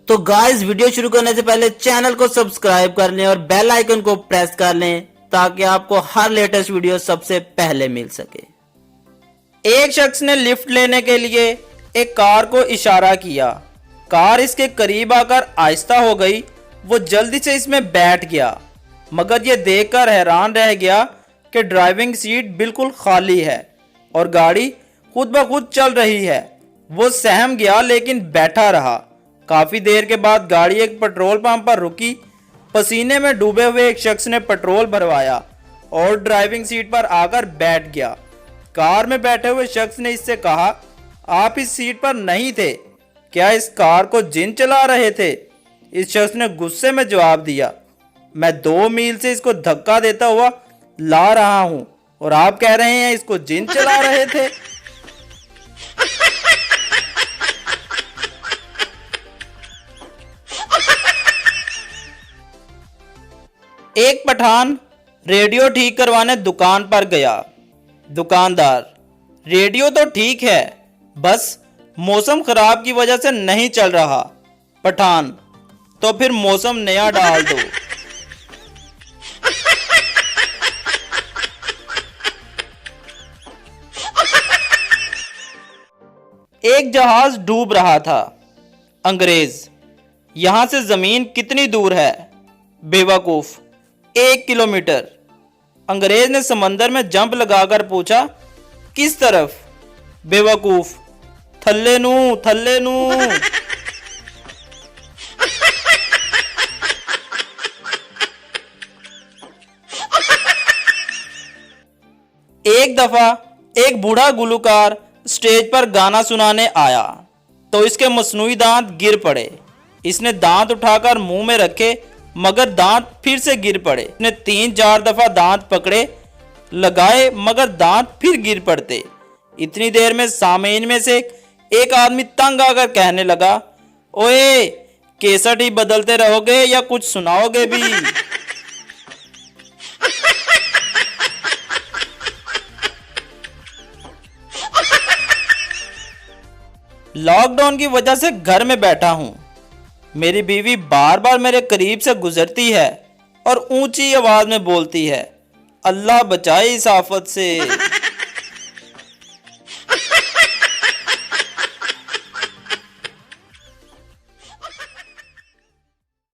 तो guys video शुरू करने से पहले चैनल को सब्सक्राइब कर लें और बेल आइकन को प्रेस कर लें ताकि आपको हर लेटेस्ट वीडियो सबसे पहले मिल सके। एक शख्स ने लिफ्ट लेने के लिए एक कार को इशारा किया। कार इसके करीब आकर आहिस्ता हो गई। वो जल्दी से इसमें बैठ गया, मगर ये देखकर हैरान रह गया कि ड्राइविंग सीट बिल्कुल खाली है और गाड़ी खुद ब खुद चल रही है। वो सहम गया लेकिन बैठा रहा। काफी देर के बाद गाड़ी एक पेट्रोल पंप पर रुकी। पसीने में डूबे हुए एक शख्स ने पेट्रोल भरवाया और ड्राइविंग सीट पर आकर बैठ गया। कार में बैठे हुए शख्स ने इससे कहा, आप इस सीट पर नहीं थे, क्या इस कार को जिन चला रहे थे? इस शख्स ने गुस्से में जवाब दिया, मैं 2 मील से इसको धक्का देता हुआ ला रहा हूं और आप कह रहे हैं इसको जिन चला रहे थे। एक पठान रेडियो ठीक करवाने दुकान पर गया। दुकानदार, रेडियो तो ठीक है, बस मौसम खराब की वजह से नहीं चल रहा। पठान, तो फिर मौसम नया डाल दो। एक जहाज डूब रहा था। अंग्रेज, यहां से जमीन कितनी दूर है? बेवकूफ, 1 किलोमीटर। अंग्रेज ने समंदर में जंप लगाकर पूछा, किस तरफ? बेवकूफ, थल्ले नू थल्ले नू। एक दफा एक बूढ़ा गुलूकार स्टेज पर गाना सुनाने आया तो इसके मसनूई दांत गिर पड़े। इसने दांत उठाकर मुंह में रखे मगर दांत फिर से गिर पड़े। इसने 3-4 दफा दांत पकड़े लगाए मगर दांत फिर गिर पड़ते। इतनी देर में सामीन में से एक आदमी तंग आकर कहने लगा, ओए, केसट ही बदलते रहोगे या कुछ सुनाओगे भी? लॉकडाउन की वजह से घर में बैठा हूं। मेरी बीवी बार बार मेरे करीब से गुजरती है और ऊंची आवाज में बोलती है, अल्लाह बचाए इस आफत से।